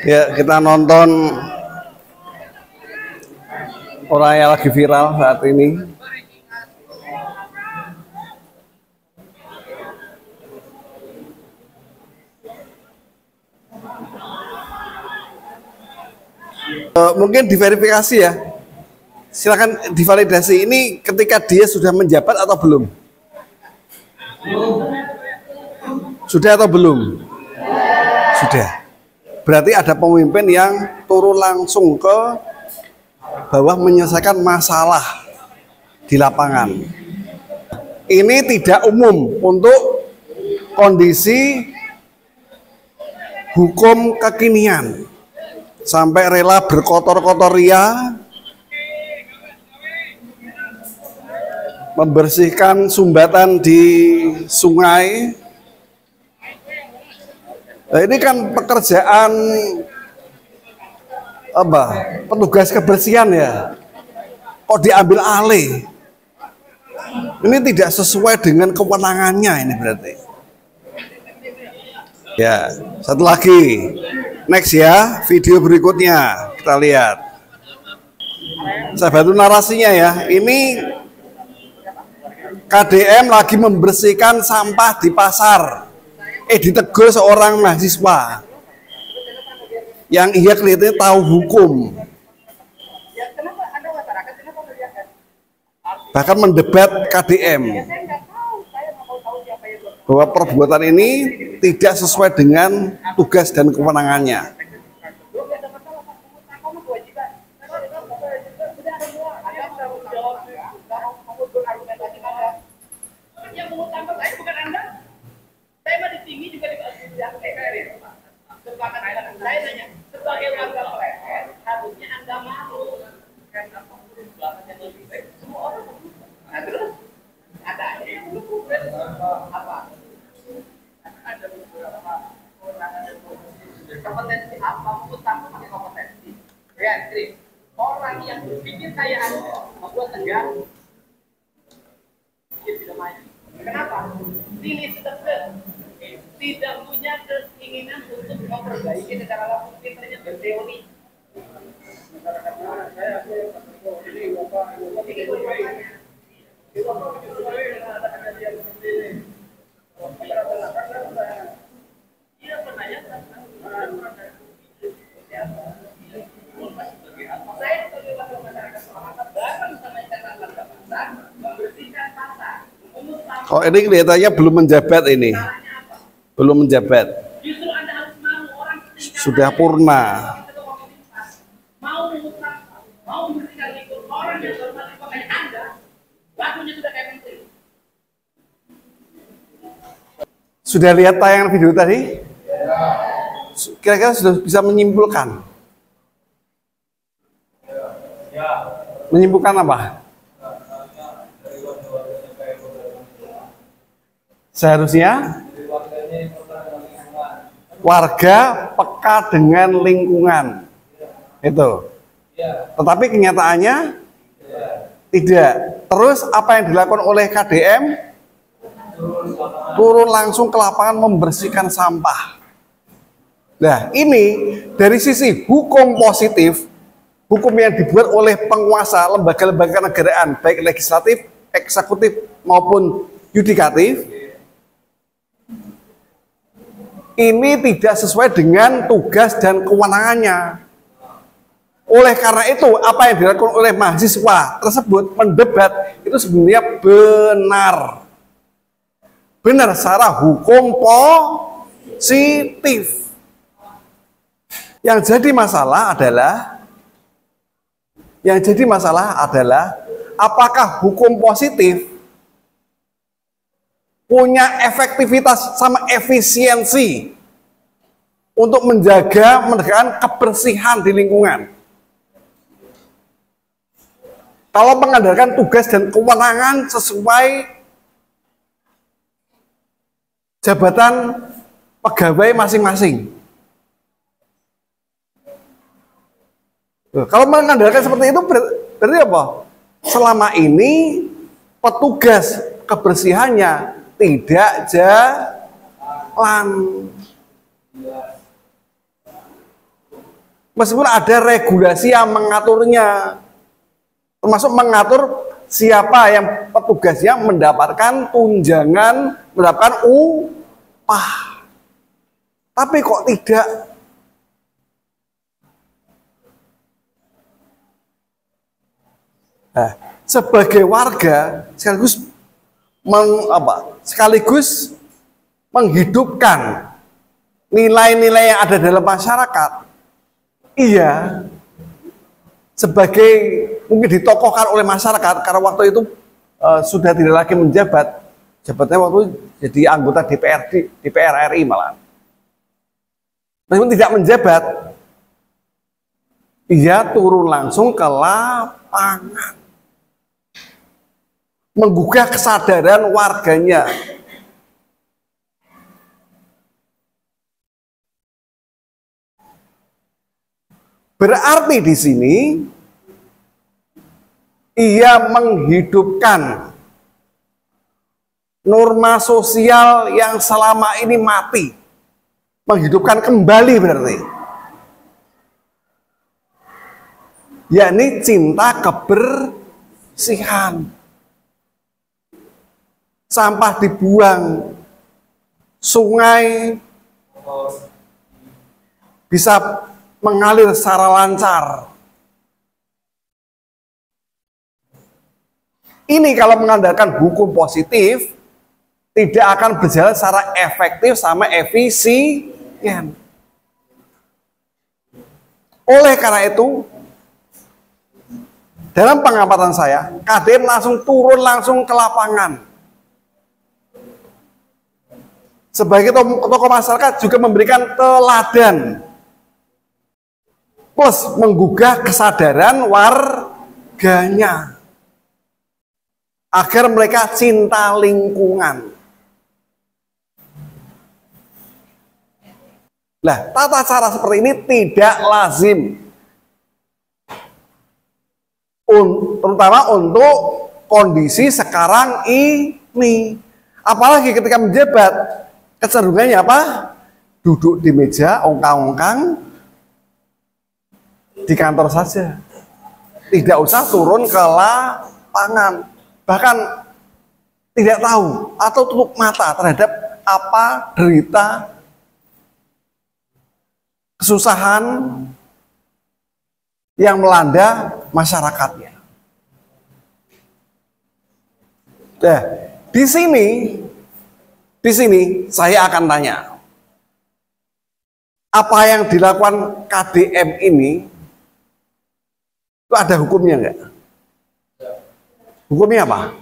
Ya, kita nonton orang yang lagi viral saat ini. Mungkin diverifikasi ya. Silakan divalidasi ini ketika dia sudah menjabat atau belum? Sudah atau belum? Sudah. Berarti ada pemimpin yang turun langsung ke bawah menyelesaikan masalah di lapangan. Ini tidak umum untuk kondisi hukum kekinian. Sampai rela berkotor-kotor ria, membersihkan sumbatan di sungai. Nah, ini kan pekerjaan apa? Petugas kebersihan ya. Kok diambil alih? Ini tidak sesuai dengan kewenangannya ini berarti. Ya, satu lagi. Next ya, video berikutnya kita lihat. Saya bantu narasinya ya. Ini KDM lagi membersihkan sampah di pasar. Ditegur seorang mahasiswa yang ia kelihatannya tahu hukum, bahkan mendebat KDM bahwa perbuatan ini tidak sesuai dengan tugas dan kewenangannya. Kompetensi apa? Utama pakai kompetensi. Ya, orang yang berpikir kayak membuat negara tidak maju. Kenapa? Ini tidak punya keinginan untuk memperbaiki negara lain, pinternya berteori. Oh, ini kelihatannya belum menjabat ini. Belum menjabat. Sudah purna. Sudah lihat tayangan video tadi? Kira-kira sudah bisa menyimpulkan? Menyimpulkan apa? Seharusnya warga peka dengan lingkungan. Itu. Tetapi kenyataannya tidak. Terus apa yang dilakukan oleh KDM? Turun langsung ke lapangan membersihkan sampah. Nah, ini dari sisi hukum positif, hukum yang dibuat oleh penguasa lembaga-lembaga negaraan, baik legislatif, eksekutif maupun yudikatif, ini tidak sesuai dengan tugas dan kewenangannya. Oleh karena itu, apa yang dilakukan oleh mahasiswa tersebut mendebat itu sebenarnya benar. Benar secara hukum positif. Yang jadi masalah adalah apakah hukum positif punya efektivitas sama efisiensi untuk menegakkan kebersihan di lingkungan. Kalau mengandalkan tugas dan kewenangan sesuai jabatan pegawai masing-masing. Kalau mengandalkan seperti itu berarti apa? Selama ini petugas kebersihannya tidak jalan. Meskipun ada regulasi yang mengaturnya, termasuk mengatur siapa yang petugasnya mendapatkan tunjangan, mendapatkan upah. Tapi kok tidak? Nah, sebagai warga sekaligus menghidupkan nilai-nilai yang ada dalam masyarakat. Iya, sebagai mungkin ditokohkan oleh masyarakat karena waktu itu sudah tidak lagi menjabat, jabatnya waktu jadi anggota DPR RI malah. Meskipun tidak menjabat, ia turun langsung ke lapangan, menggugah kesadaran warganya. Berarti di sini ia menghidupkan norma sosial yang selama ini mati, menghidupkan kembali berarti, yakni cinta kebersihan. Sampah dibuang, sungai bisa mengalir secara lancar. Ini kalau mengandalkan hukum positif, tidak akan berjalan secara efektif sama efisien. Oleh karena itu, dalam pengamatan saya, KDM langsung turun langsung ke lapangan. Sebagai tokoh masyarakat juga memberikan teladan, plus menggugah kesadaran warganya agar mereka cinta lingkungan. Nah, tata cara seperti ini tidak lazim, terutama untuk kondisi sekarang ini. Apalagi ketika menjabat, kecenderungannya apa? Duduk di meja, ongkang-ongkang di kantor saja, tidak usah turun ke lapangan, bahkan tidak tahu atau tutup mata terhadap apa derita, kesusahan yang melanda masyarakatnya. Nah, di sini saya akan tanya, apa yang dilakukan KDM ini itu ada hukumnya enggak? Hukumnya apa?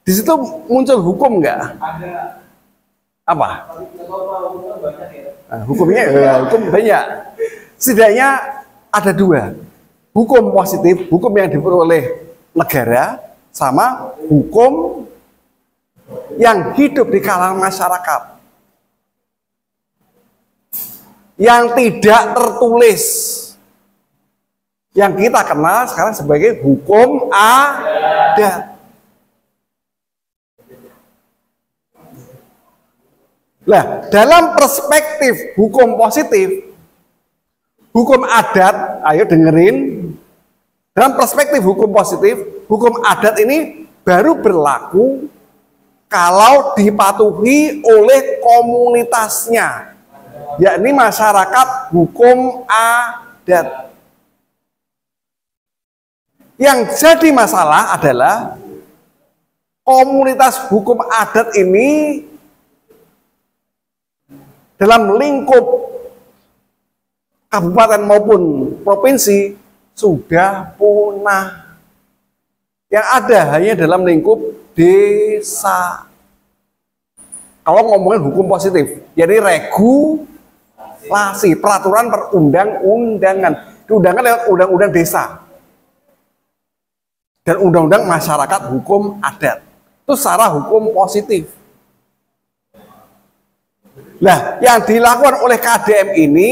Di situ muncul hukum enggak? Ada. Apa? Nah, hukum banyak. Setidaknya ada dua. Hukum positif, hukum yang diperoleh negara, sama hukum yang hidup di kalangan masyarakat, yang tidak tertulis, yang kita kenal sekarang sebagai hukum adat. Nah, dalam perspektif hukum positif, hukum adat, ayo dengerin, dalam perspektif hukum positif, hukum adat ini baru berlaku kalau dipatuhi oleh komunitasnya, yakni masyarakat hukum adat. Yang jadi masalah adalah komunitas hukum adat ini dalam lingkup kabupaten maupun provinsi sudah punah. Yang ada hanya dalam lingkup desa. Kalau ngomongin hukum positif, jadi regulasi, peraturan perundang-undangan, diundangkan lewat undang-undang desa dan undang-undang masyarakat hukum adat. Itu secara hukum positif. Nah, yang dilakukan oleh KDM ini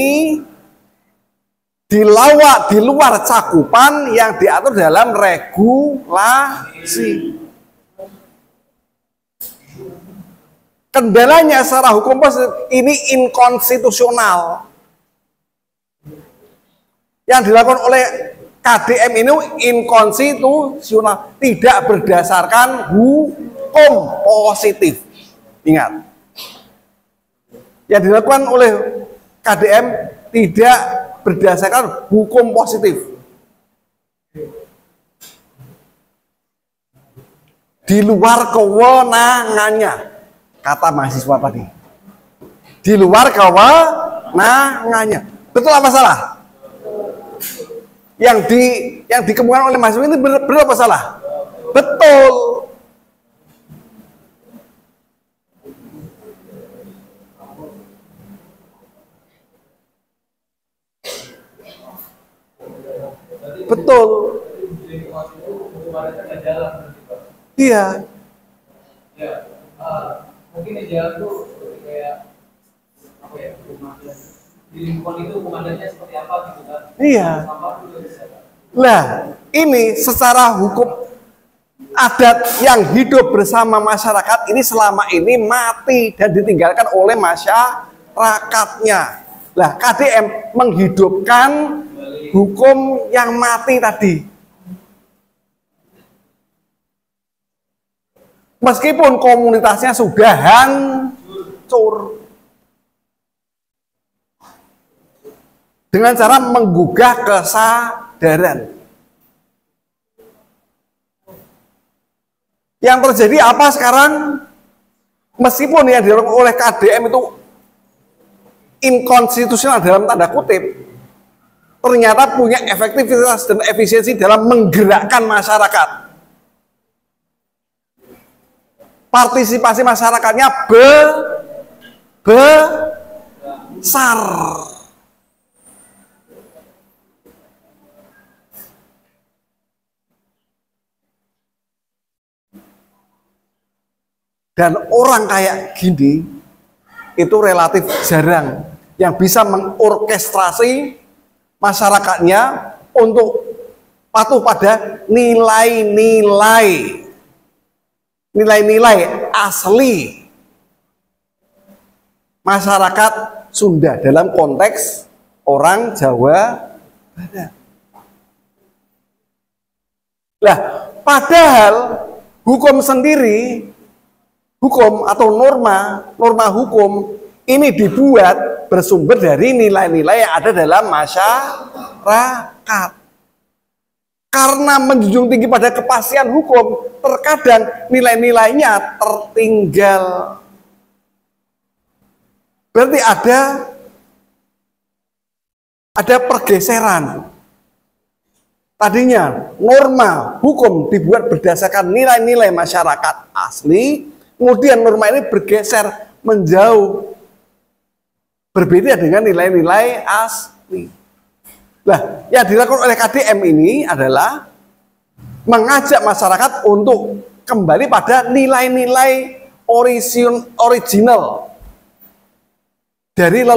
di luar cakupan yang diatur dalam regulasi. Kendalanya secara hukum positif ini inkonstitusional. Yang dilakukan oleh KDM ini inkonstitusional, tidak berdasarkan hukum positif. Ingat, yang dilakukan oleh KDM tidak berdasarkan hukum positif. Di luar kewenangannya, kata mahasiswa tadi. Di luar kewenangannya. Betul apa salah? Yang dikemukakan oleh mahasiswa ini benar apa salah? Betul. Betul. Iya. Ya, mungkin di jalan tuh kayak apa ya? Di lingkungan itu komandannya seperti apa gitu kan? Iya. Lah, ini secara hukum adat yang hidup bersama masyarakat ini selama ini mati dan ditinggalkan oleh masyarakatnya. Lah, KDM menghidupkan hukum yang mati tadi. Meskipun komunitasnya sudah hancur. Dengan cara menggugah kesadaran. Yang terjadi apa sekarang? Meskipun yang dilakukan oleh KDM itu inkonstitusional dalam tanda kutip, ternyata punya efektivitas dan efisiensi dalam menggerakkan masyarakat. Partisipasi masyarakatnya besar. Dan orang kayak gini itu relatif jarang yang bisa mengorkestrasi masyarakatnya untuk patuh pada nilai-nilai asli masyarakat Sunda dalam konteks orang Jawa Barat. Lah, padahal hukum sendiri, hukum atau norma hukum ini dibuat bersumber dari nilai-nilai yang ada dalam masyarakat. Karena menjunjung tinggi pada kepastian hukum, terkadang nilai-nilainya tertinggal. Berarti ada pergeseran. Tadinya norma hukum dibuat berdasarkan nilai-nilai masyarakat asli, kemudian norma ini bergeser menjauh, berbeda dengan nilai-nilai asli. Nah, yang dilakukan oleh KDM ini adalah mengajak masyarakat untuk kembali pada nilai-nilai original dari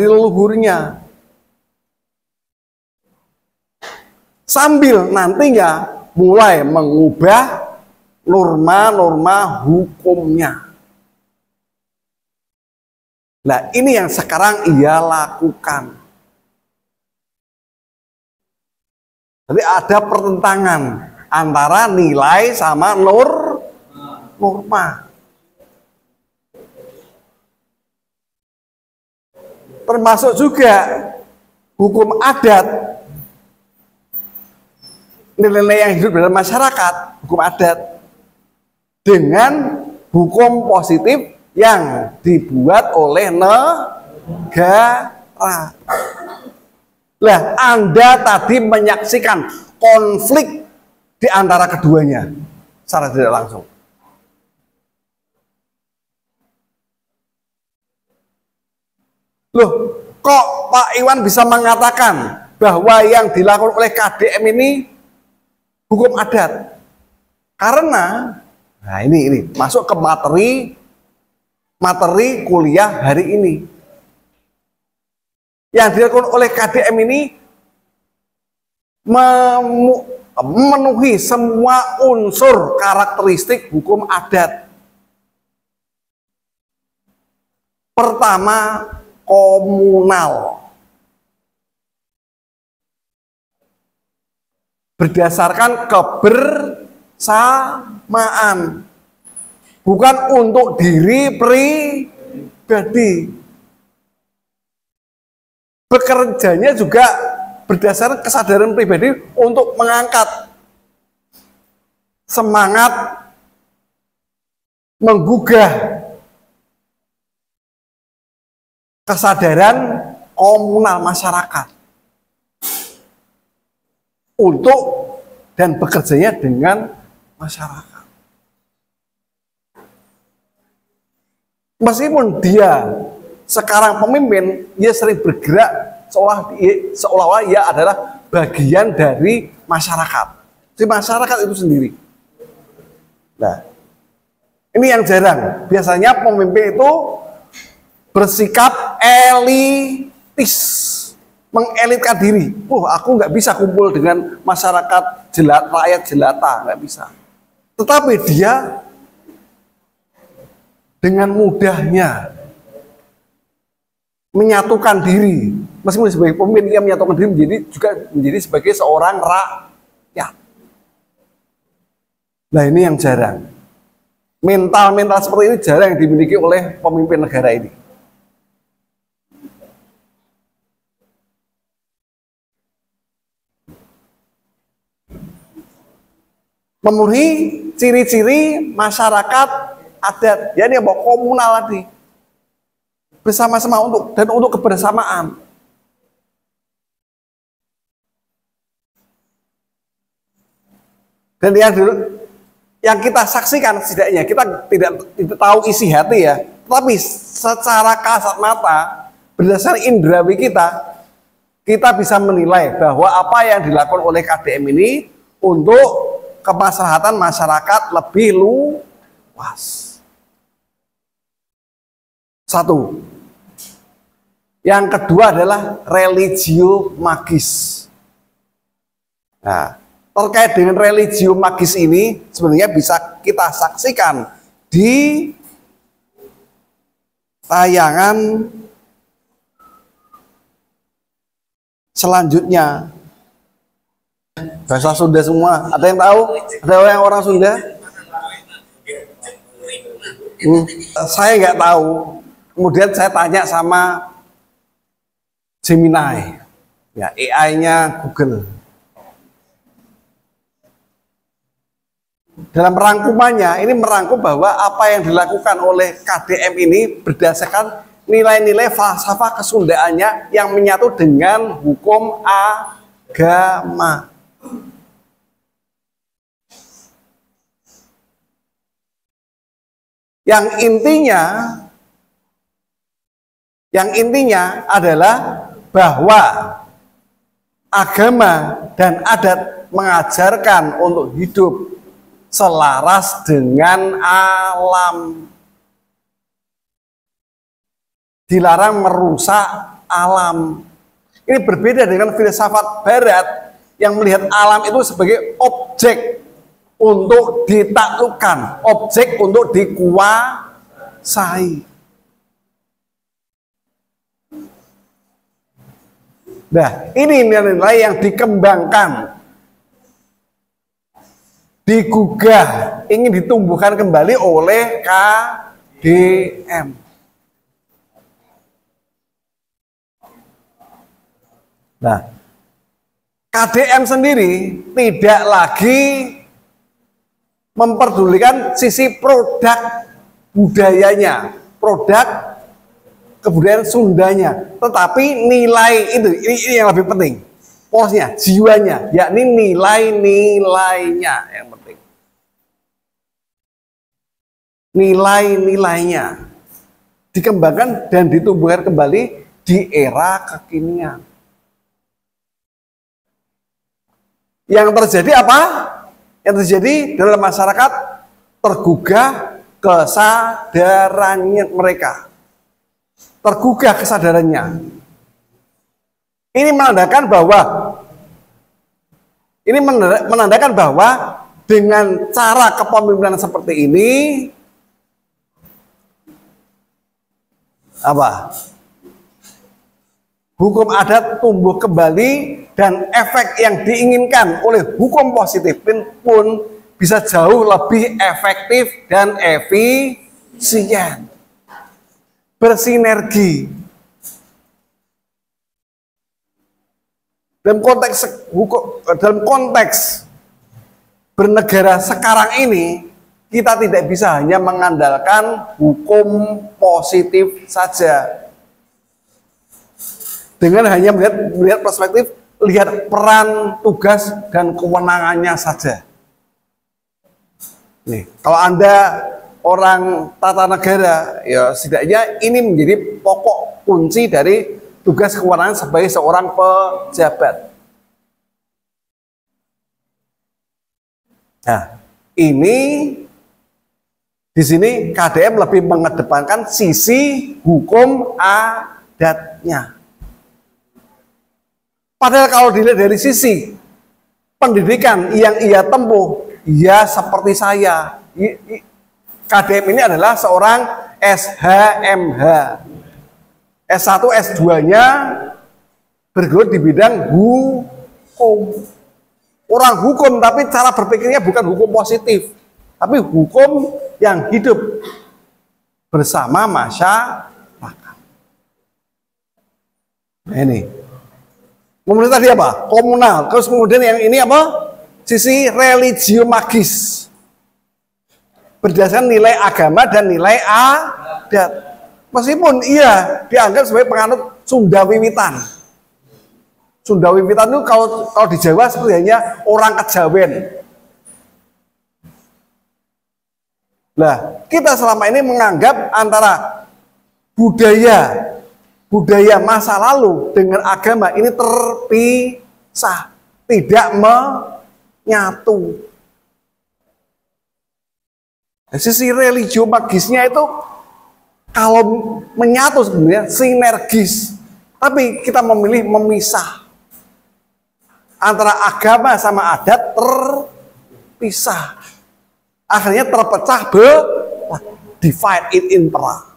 leluhurnya. Sambil nantinya mulai mengubah norma-norma hukumnya. Nah, ini yang sekarang ia lakukan. Jadi ada pertentangan antara nilai sama norma. Termasuk juga hukum adat, nilai-nilai yang hidup dalam masyarakat, hukum adat, dengan hukum positif yang dibuat oleh negara. Lah, Anda tadi menyaksikan konflik di antara keduanya secara tidak langsung. Loh, kok Pak Iwan bisa mengatakan bahwa yang dilakukan oleh KDM ini hukum adat? Karena, nah ini masuk ke materi kuliah hari ini. Yang dilakukan oleh KDM ini memenuhi semua unsur karakteristik hukum adat. Pertama, komunal. Berdasarkan kebersamaan. Bukan untuk diri pribadi. Bekerjanya juga berdasarkan kesadaran pribadi untuk mengangkat semangat menggugah kesadaran komunal masyarakat untuk dan bekerjanya dengan masyarakat. Meskipun dia sekarang pemimpin, dia sering bergerak seolah-olah ia adalah bagian dari masyarakat. Si masyarakat itu sendiri. Nah, ini yang jarang. Biasanya pemimpin itu bersikap elitis, mengelitkan diri. Aku nggak bisa kumpul dengan masyarakat rakyat jelata, nggak bisa. Tetapi dia dengan mudahnya menyatukan diri, meskipun sebagai pemimpin ia menyatukan diri menjadi sebagai seorang rakyat. Nah, ini yang jarang. Mental seperti ini jarang yang dimiliki oleh pemimpin negara ini. Memenuhi ciri-ciri masyarakat adat, ya ini yang komunal tadi, bersama-sama untuk kebersamaan. Dan yang kita saksikan setidaknya kita tidak tahu isi hati ya, tapi secara kasat mata berdasarkan indrawi kita bisa menilai bahwa apa yang dilakukan oleh KDM ini untuk kemaslahatan masyarakat lebih luas. Satu. Yang kedua adalah religio magis. Nah, terkait dengan religio magis ini sebenarnya bisa kita saksikan di tayangan selanjutnya. Bahasa Sunda semua. Ada yang tahu? Ada yang orang Sunda? Saya nggak tahu. Kemudian saya tanya sama Gemini, ya AI-nya Google. Dalam rangkumannya, ini merangkum bahwa apa yang dilakukan oleh KDM ini berdasarkan nilai-nilai falsafah kesundaannya yang menyatu dengan hukum agama. Yang intinya adalah bahwa agama dan adat mengajarkan untuk hidup selaras dengan alam. Dilarang merusak alam. Ini berbeda dengan filsafat barat yang melihat alam itu sebagai objek untuk ditaklukkan, objek untuk dikuasai. Nah, ini nilai-nilai yang dikembangkan, digugah, ingin ditumbuhkan kembali oleh KDM. Nah, KDM sendiri tidak lagi memperdulikan sisi produk budayanya, produk kebudayaan Sundanya, tetapi nilai itu ini yang lebih penting, polosnya, jiwanya, yakni nilai-nilainya yang penting. Nilai-nilainya dikembangkan dan ditumbuhkan kembali di era kekinian. Yang terjadi apa? Yang terjadi dalam masyarakat tergugah kesadarannya mereka. Tergugah kesadarannya. Ini menandakan bahwa Ini menandakan bahwa dengan cara kepemimpinan seperti ini, apa? Hukum adat tumbuh kembali dan efek yang diinginkan oleh hukum positif pun bisa jauh lebih efektif dan efisien. Bersinergi. Dalam konteks bernegara sekarang ini, kita tidak bisa hanya mengandalkan hukum positif saja. Dengan hanya melihat perspektif, lihat peran, tugas, dan kewenangannya saja. Nih, kalau Anda orang tata negara, ya setidaknya ini menjadi pokok kunci dari tugas kewenangan sebagai seorang pejabat. Nah, ini di sini KDM lebih mengedepankan sisi hukum adatnya. Padahal kalau dilihat dari sisi pendidikan yang ia tempuh, ya seperti saya. KDM ini adalah seorang SHMH. S1, S2-nya bergelut di bidang hukum. Orang hukum, tapi cara berpikirnya bukan hukum positif, tapi hukum yang hidup bersama masyarakat. Nah, ini. Kemudian tadi apa? Komunal. Terus kemudian yang ini apa? Sisi religio magis. Berdasarkan nilai agama dan nilai adat. Meskipun iya dianggap sebagai penganut Sunda Wiwitan. Sunda Wiwitan itu kalau di Jawa sebenarnya orang kejawen. Nah, kita selama ini menganggap antara budaya masa lalu dengan agama ini terpisah, tidak menyatu. Sisi religio magisnya itu kalau menyatu sebenarnya sinergis, tapi kita memilih memisah antara agama sama adat, terpisah. Akhirnya terpecah divide it in perang.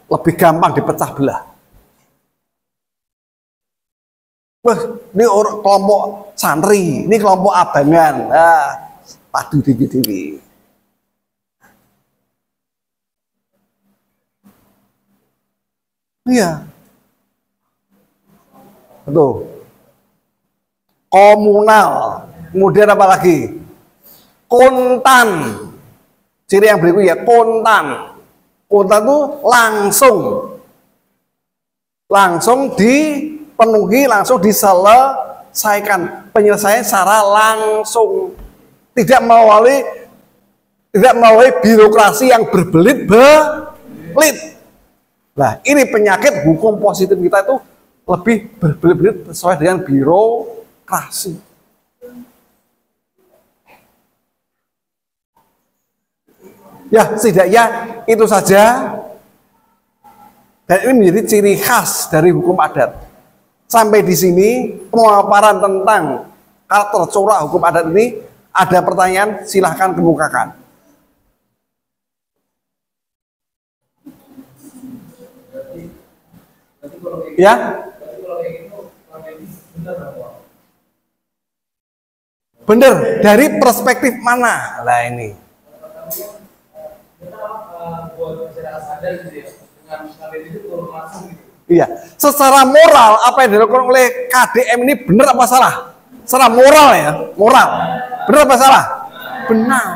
Lebih gampang dipecah belah. Wah, ini orang kelompok santri, ini kelompok abangan. Nah, padu dewi-dewi. Iya. Betul. Komunal. Kemudian apa lagi? Kontan. Ciri yang berikut ya, kontan. Kontan itu langsung dipenuhi, langsung diselesaikan. Penyelesaian secara langsung. Tidak melalui birokrasi yang berbelit-belit. Nah, ini penyakit hukum positif kita itu lebih berbelit-belit sesuai dengan birokrasi. Ya, setidaknya itu saja. Dan ini menjadi ciri khas dari hukum adat. Sampai di sini pemaparan tentang karakter corak hukum adat ini. Ada pertanyaan, silahkan kemukakan. Ya, benar. Dari perspektif mana? Lah ini. Iya. Secara moral apa yang dilakukan oleh KDM ini benar apa salah? Secara moral ya, moral. Benar apa salah? Benar.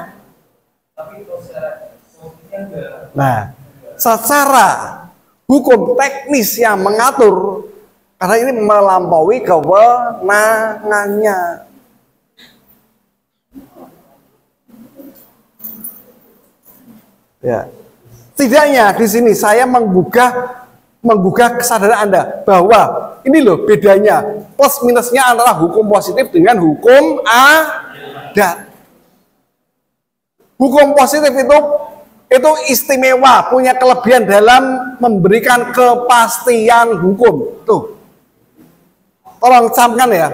Nah, secara hukum teknis yang mengatur, karena ini melampaui kewenangannya. Ya, setidaknya di sini saya menggugah kesadaran Anda bahwa ini loh bedanya plus minusnya antara hukum positif dengan hukum adat. Hukum positif itu istimewa, punya kelebihan dalam memberikan kepastian hukum. Tuh. tolong camkan ya,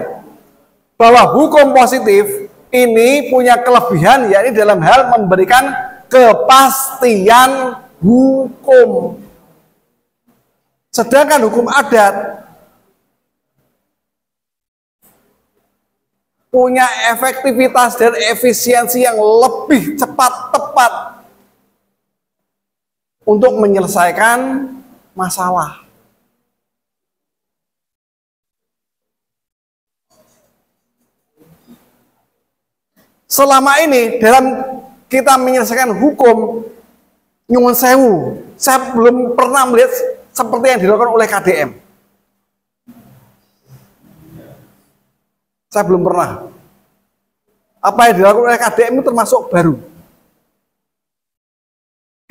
bahwa hukum positif ini punya kelebihan, yakni dalam hal memberikan kepastian hukum. Sedangkan hukum adat punya efektivitas dan efisiensi yang lebih cepat, tepat untuk menyelesaikan masalah. Selama ini dalam kita menyelesaikan hukum, nyuwun sewu, saya belum pernah melihat seperti yang dilakukan oleh KDM. Saya belum pernah. Apa yang dilakukan oleh KDM itu termasuk baru.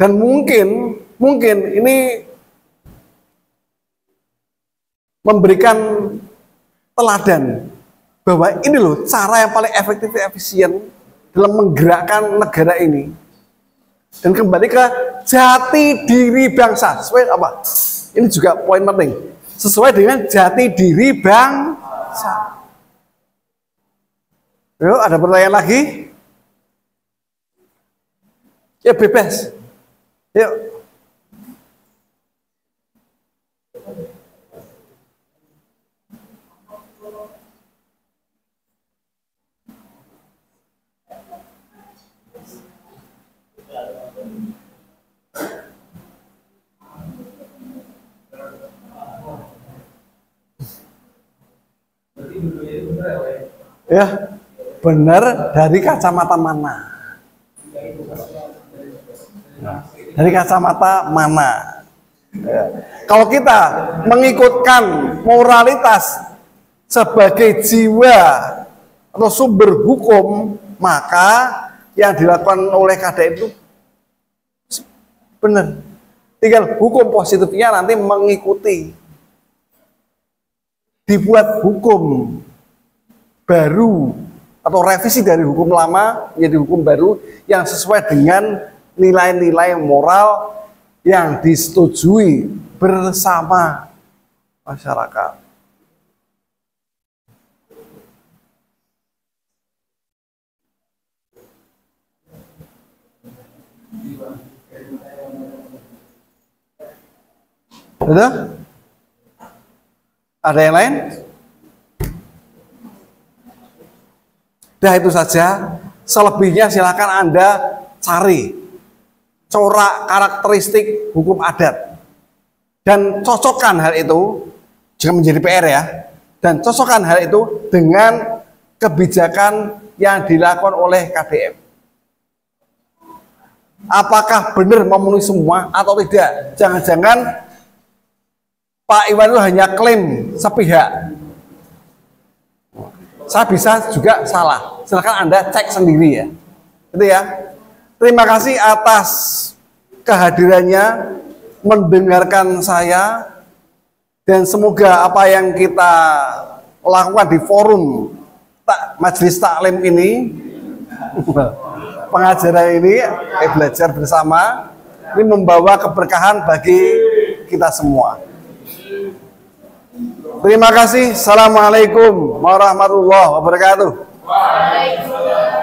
Dan mungkin ini memberikan teladan bahwa ini loh cara yang paling efektif dan efisien dalam menggerakkan negara ini. Dan kembali ke jati diri bangsa. Sesuai apa? Ini juga poin penting. Sesuai dengan jati diri bangsa. Yuk, ada pertanyaan lagi? Ya bebas. Yuk. Ya, benar dari kacamata mana? Dari kacamata mana? Ya. Kalau kita mengikutkan moralitas sebagai jiwa atau sumber hukum, maka yang dilakukan oleh KDM itu benar. Tinggal hukum positifnya nanti mengikuti. Dibuat hukum baru atau revisi dari hukum lama menjadi hukum baru yang sesuai dengan nilai-nilai moral yang disetujui bersama masyarakat. Ada? Ada yang lain? Dah itu saja. Selebihnya silakan Anda cari corak karakteristik hukum adat dan cocokkan hal itu, jika menjadi PR ya, dan cocokkan hal itu dengan kebijakan yang dilakukan oleh KDM. Apakah benar memenuhi semua atau tidak? Jangan-jangan Pak Iwan itu hanya klaim sepihak. Saya bisa juga salah. Silakan Anda cek sendiri ya. Itu ya. Terima kasih atas kehadirannya, mendengarkan saya, dan semoga apa yang kita lakukan di forum Majelis Taklim ini, pengajaran ini, belajar bersama, ini membawa keberkahan bagi kita semua. Terima kasih. Assalamualaikum warahmatullahi wabarakatuh. Waalaikumsalam.